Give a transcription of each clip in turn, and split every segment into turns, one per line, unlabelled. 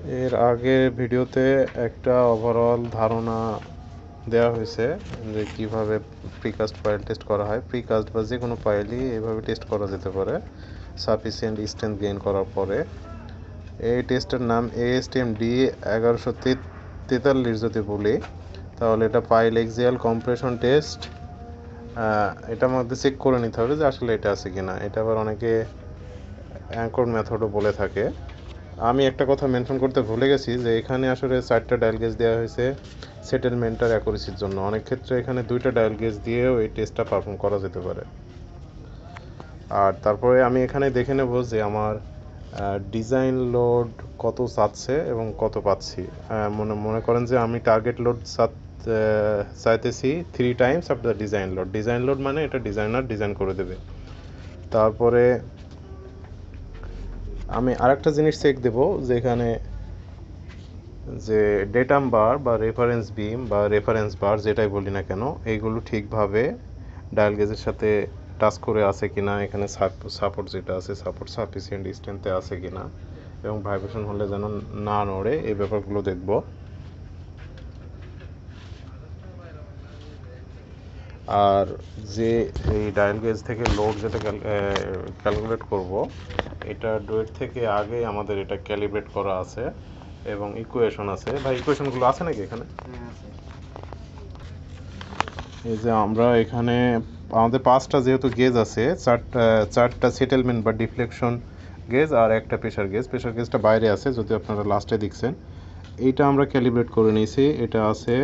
এর আগের ভিডিওতে একটা ওভারঅল ধারণা দেওয়া হয়েছে যে কীভাবে প্রিকাস্ট ফাইল টেস্ট করা হয়। প্রিকাস্ট বা যে কোনো ফাইলই এইভাবে টেস্ট করা যেতে পারে সাফিসিয়েন্ট স্ট্রেংথ গেইন করার পরে। এই টেস্টের নাম ASTM D1143 যদি বলি, তাহলে এটা ফাইল এক্সিয়াল কম্প্রেশন টেস্ট। এটার মধ্যে চেক করে নিতে হবে যে আসলে এটা আছে কিনা। এটা আবার অনেকে অ্যাঙ্কর মেথডও বলে থাকে। আমি একটা কথা মেনশন করতে ভুলে গেছি যে এখানে আসলে 4টা ডায়াল গেজ দেওয়া হয়েছে সেটেলমেন্টার অ্যাকুরেসির জন্য। অনেক ক্ষেত্রে এখানে 2টা ডায়াল গেজ দিয়েও এই টেস্টটা পারফর্ম করা যেতে পারে। আর তারপরে আমি এখানে দেখে নেব যে আমার ডিজাইন লোড কত চাচ্ছে এবং কত পাচ্ছি। মনে করেন যে আমি টার্গেট লোড চাইতেছি 3 Times of the design load. Design load মানে এটা ডিজাইনার ডিজাইন করে দেবে। তারপরে আমি আরেকটা জিনিস চেক দেব যেখানে যে ডেটাম বার বা রেফারেন্স বিম বা রেফারেন্স বার যেটাই বলি না কেন, এইগুলো ঠিকভাবে ডায়াল গেজের সাথে টাচ করে আছে কিনা, এখানে সাপোর্ট যেটা আছে সাপোর্ট সাফিসিয়েন্ট স্ট্রেংথে আছে কিনা এবং ভাইব্রেশন হলে যেন না নড়ে, এই ব্যাপারগুলো দেখব। আর যে এই ডায়াল গেজ থেকে লোড যেটা ক্যালকুলেট করব, এটা ডুয়েট থেকে আগে আমাদের এটা ক্যালিব্রেট করা আছে এবং ইকুয়েশন আছে। ভাই ইকুয়েশনগুলো আছে নাকি এখানে? এই যে আমরা এখানে আমাদের 5টা যেহেতু গেজ আছে, চারটা সেটেলমেন্ট বা ডিফ্লেকশন গেজ আর একটা প্রেশার গেজ। প্রেশার গেজটা বাইরে আছে, যদি আপনারা লাস্টে দেখছেন। এইটা আমরা ক্যালিব্রেট করে নিয়েছি। এটা আছে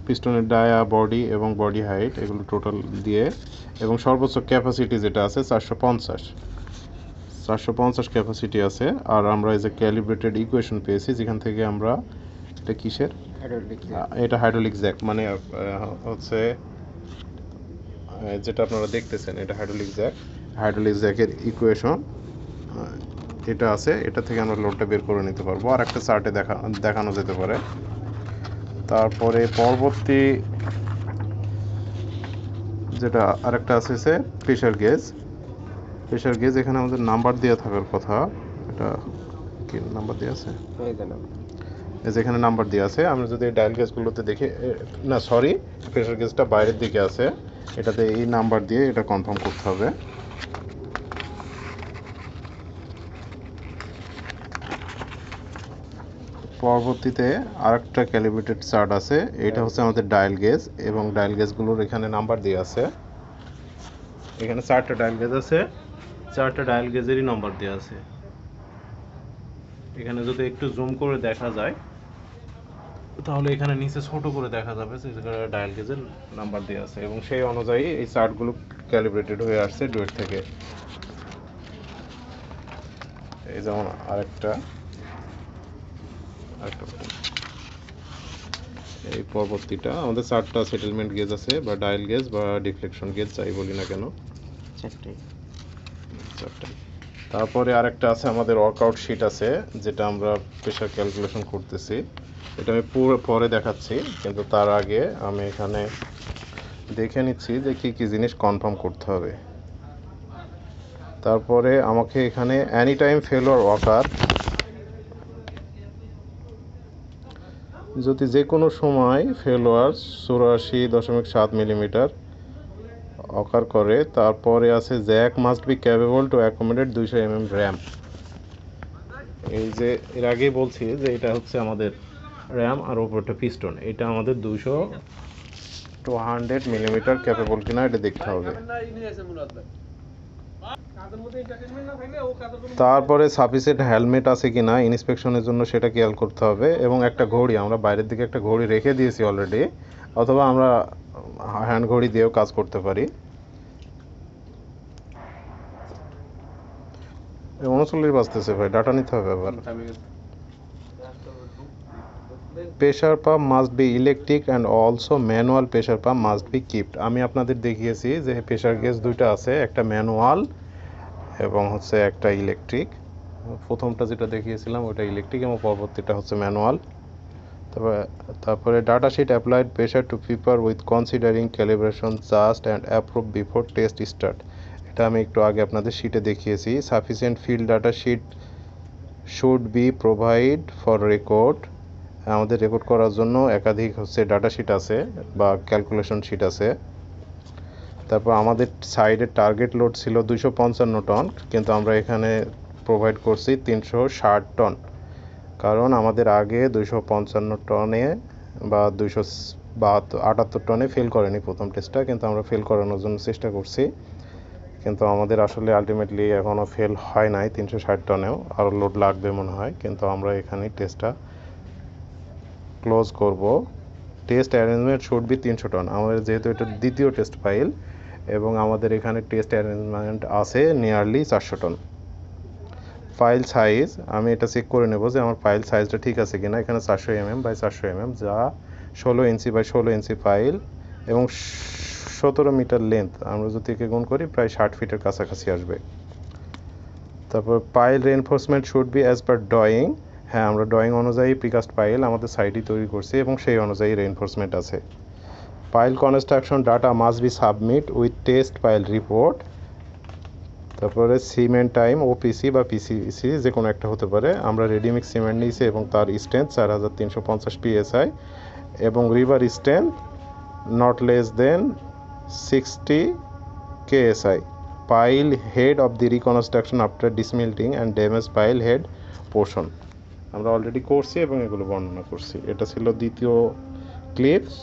পিস্টনের ডায়া, বডি এবং বডি হাইট, এগুলো টোটাল দিয়ে, এবং সর্বোচ্চ ক্যাপাসিটি যেটা আছে 450 ক্যাপাসিটি আছে। আর আমরা এই যে ক্যালিব্রেটেড ইকুয়েশন পেয়েছি যেখান থেকে আমরা এটা কিসের, এটা হাইড্রোলিক জ্যাক, মানে হচ্ছে যেটা আপনারা দেখতেছেন এটা হাইড্রোলিক জ্যাকের ইকুয়েশন এটা আছে। এটা থেকে আমরা লোডটা বের করে নিতে পারবো, আর একটা চার্টে দেখানো যেতে পারে। তারপরে পরবর্তী যেটা আরেকটা আছে সে প্রেশার গেজ। এখানে আমাদের নাম্বার দেওয়া থাকার কথা। এটা কি নাম্বার দেওয়া আছে? যেখানে নাম্বার দেওয়া আছে, আমরা যদি ডায়াল গেজগুলোতে দেখি, না সরি, প্রেশার গেজটা বাইরের দিকে আছে, এটাতে এই নাম্বার দিয়ে এটা কনফার্ম করতে হবে। পরবর্তীতে আরেকটা ক্যালিব্রেটেড চার্ট আছে, এটা হচ্ছে আমাদের ডায়াল গেজ, এবং ডায়াল গেজগুলোর এখানে নাম্বার দেওয়া আছে। এখানে 4টা ডায়াল গেজ আছে, 4টা ডায়াল গেজেরই নাম্বার দেওয়া আছে। এখানে যদি একটু জুম করে দেখা যায় তাহলে এখানে নিচে ছোট করে দেখা যাবে যে ডায়াল গেজের নাম্বার দেওয়া আছে, এবং সেই অনুযায়ী এই চার্টগুলো ক্যালিব্রেটেড হয়ে আসছে ডুয়েট থেকে। এই যেমন আরেকটা এই পরবর্তীটা আমাদের 4টা সেটেলমেন্ট গেজ আছে, বা ডায়াল গেজ বা ডিফ্লেকশন গেজ যাই বলি না কেন, 4টাই। তারপরে আরেকটা আছে আমাদের ওয়ার্কআউট শিট আছে, যেটা আমরা প্রেশার ক্যালকুলেশন করতেছি। এটা আমি পরে দেখাচ্ছি, কিন্তু তার আগে আমি এখানে দেখে নিচ্ছি যে কী কী জিনিস কনফার্ম করতে হবে। তারপরে আমাকে এখানে এনি টাইম ফেলোয়ার ওয়াকার, যদি যে কোনো সময় ফেলোয়ার 84.7 মিলিমিটার অকার করে। তারপরে আছে Jack must be capable to accommodate 200 mm RAM. এই যে এর আগেই বলছি যে এটা হচ্ছে আমাদের র্যাম আর ওপরটা পিস্টন, এটা আমাদের 200 মিলিমিটার ক্যাপেবল কিনা এটা দেখতে হবে। তারপরে সাফিসিয়েন্ট হেলমেট আছে কিনা ইন্সপেকশনের জন্য সেটা খেয়াল করতে হবে, এবং একটা ঘড়ি, আমরা বাইরের দিকে একটা ঘড়ি রেখে দিয়েছি অলরেডি, অথবা আমরা হ্যান্ড ঘড়ি দিয়েও কাজ করতে পারি। 39 বাজতেছে ভাই, ডাটা নিতে হবে আবার। Pressure pump must be electric and also manual pressure pump must be kept. আমি আপনাদের দেখিয়েছি যে প্রেশার গেজ 2টা আছে, একটা ম্যানুয়াল এবং হচ্ছে একটা ইলেকট্রিক। প্রথমটা যেটা দেখিয়েছিলাম ওটা ইলেকট্রিক এবং পরবর্তীটা হচ্ছে ম্যানুয়াল। তারপরে data sheet applied pressure to paper with considering calibration just and approve before test start. এটা আমি একটু আগে আপনাদের শিটে দেখিয়েছি। Sufficient field data sheet should be provide for record, আমাদের রেকর্ড করার জন্য একাধিক ডাটা শিট আছে বা ক্যালকুলেশন শিট আছে। তারপর আমাদের সাইডের টার্গেট লোড ছিল 255 টন, কিন্তু আমরা এখানে প্রোভাইড করছি 360 টন, কারণ আমাদের আগে 255 টনে বা 278 টনে ফেল করেনি প্রথম টেস্টটা, কিন্তু আমরা ফেল করানোর জন্য চেষ্টা করছি, কিন্তু আমাদের আসলে আলটিমেটলি এখনও ফেল হয় নাই 360 টনেও, আরও লোড লাগবে মনে হয়, কিন্তু আমরা এখানে টেস্টটা ক্লোজ করব। Test arrangement should be 300 ton, আমাদের যেহেতু এটা দ্বিতীয় টেস্ট ফাইল এবং আমাদের এখানে টেস্ট অ্যারেঞ্জমেন্ট আছে নিয়ারলি 400 টন। ফাইল সাইজ, আমি এটা চেক করে নেব যে আমার ফাইল সাইজটা ঠিক আছে কিনা। এখানে 400 mm বাই 400 mm, যা 16 ইঞ্চি বাই 16 ইঞ্চি ফাইল এবং 17 মিটার লেন্থ, আমরা যদি একে গুণ করি প্রায় 60 ফিটের কাছাকাছি আসবে। তারপর pile reinforcement should be as per drawing, হ্যাঁ আমরা ড্রয়িং অনুযায়ী প্রিকাস্ট পাইল আমাদের সাইডই তৈরি করছি এবং সেই অনুযায়ী রেইনফোর্সমেন্ট আছে। Pile construction data must be submit with test pile report. তারপরে সিমেন্ট টাইম ওপিসি বা পিসিসি যে কোনো একটা হতে পারে, আমরা রেডিমিক্স সিমেন্ট নিয়েছি এবং তার স্ট্রেংথ 4350 PSI এবং রিভার strength not less than 60 KSI। Pile head of the reconstruction after dismantling and damage pile head portion, আমরা অলরেডি করছি এবং এগুলো বর্ণনা করছি। এটা ছিল দ্বিতীয় ক্লিপস।